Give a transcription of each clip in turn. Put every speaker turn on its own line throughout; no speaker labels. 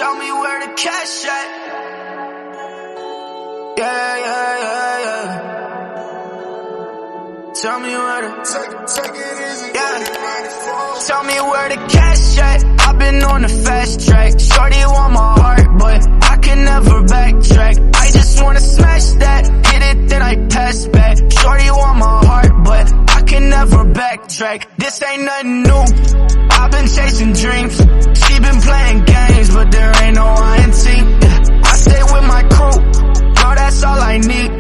Tell me where the cash at. Yeah. Tell me where the take it easy. Yeah. Tell me where the cash at. I've been on the fast track. Shorty want my heart, but I can never backtrack. I just wanna smash that, hit it, then I pass back. Shorty want my heart, but I can never backtrack. This ain't nothing new. I've been chasing dreams. She been playing games, but there ain't no I in team. I stay with my crew. No, that's all I need.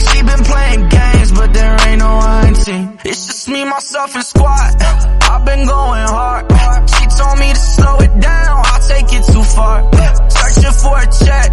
She been playing games, but there ain't no I in team. It's just me, myself, and squad. I've been going hard. She told me to slow it down. I'll take it too far. Searching for a check,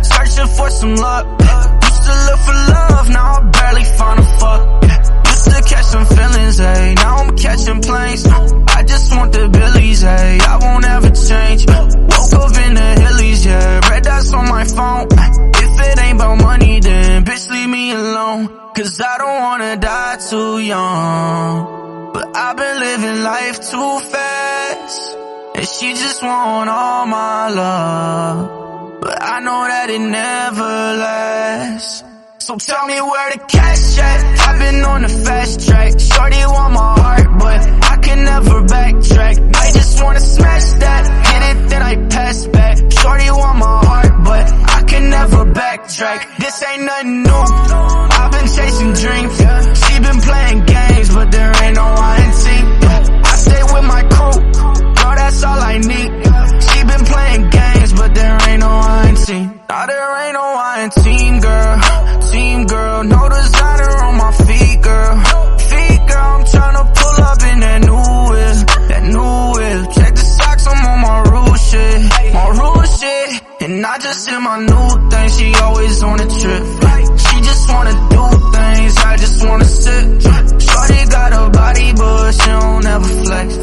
searching for some luck. Used to look for love, now I barely find a fuck. Used to catch some feelings, ayy. Now I'm catching planes. I just want the billies, ayy. I won't ever change. Woke up in the hillies, yeah. Red dots on my phone. If it ain't about money, then bitch leave me alone. Cause I don't wanna die too young. But I've been living life too fast, and she just want all my love. But I know that it never lasts. So tell me where the cash at. I've been on the fast track. Shorty want my heart, but I can never backtrack. I just wanna smash that, hit it, then I pass back. Shorty want my heart, but I can never backtrack. This ain't nothing new. I've been chasing dreams. She been playing games, but there ain't no I in team. I stay with my crew. No, that's all I need. She been playing games, but there ain't no I in team. Nah, there ain't no I in team, girl. Team girl, no designer on my feet, girl. Feet girl, I'm tryna pull up in that new whip. Check the socks, I'm on my rule shit. And I just hit my new thing, she always on a trip. She just wanna do things, I just wanna sit. Shorty got a body, but she don't ever flex.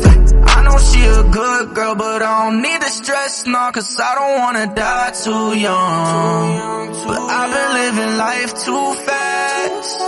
I know she a good girl, but I don't need the stress, nah. Cause I don't wanna die too young. But I've been living life too fast,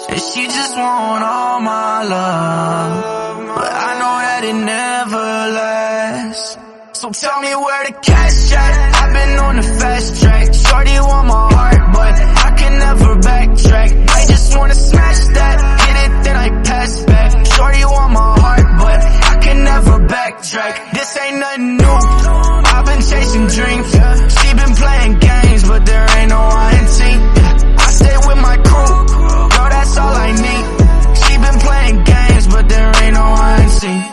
and she just want all my love. But I know that it never lasts. So tell me where the cash at. I've been on the fast track. Shorty want my heart, but I can never backtrack. I just wanna smash that, hit it, then I pass back. Shorty want my heart, but I can never backtrack. This ain't nothing new. I've been chasing dreams. She been playing games, but there ain't no I in team. I stay with my crew. No, that's all I need. She been playing games, but there ain't no I in team.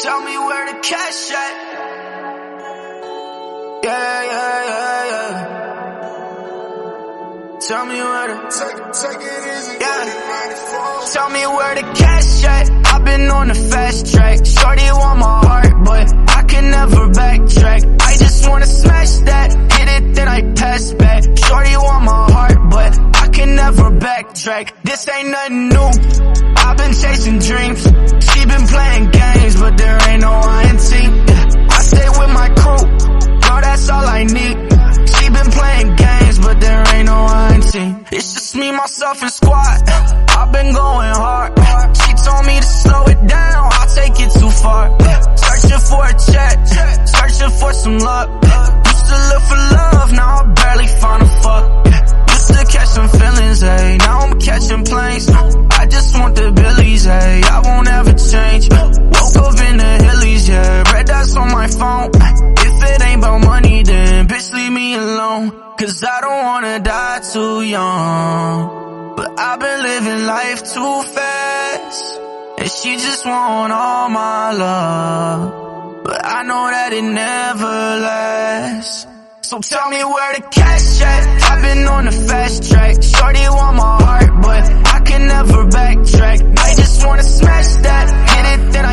Tell me where the cash at. Yeah. Tell me where the take it easy. Yeah. Tell me where the cash at. I've been on the fast track. Shorty want my heart, but I can never backtrack. I just wanna smash that, hit it, then I pass back. Shorty want my heart, but I can never backtrack. This ain't nothing new. I've been chasing dreams. She been playing games, but there ain't no I in team. I stay with my crew. No, that's all I need. She been playing games, but there ain't no I in team. It's just me, myself, and squad. I've been going hard. She told me to slow it down. I'll take it too far. Searching for a check, searching for some luck. Used to look for love, now I barely find a fuck. Used to catch some feelings, ayy. Now I'm catching planes. I just want the billies, ayy. I won't ever change. Woke up in the hillies, yeah. Red dots on my phone. If it ain't about money, then bitch leave me alone. Cause I don't wanna die too young. But I've been living life too fast, and she just want all my love. But I know that it never lasts. So tell me where the cash at. I've been on the fast track. Shorty want my heart, but I can never backtrack. I just wanna smash that, hit it, then I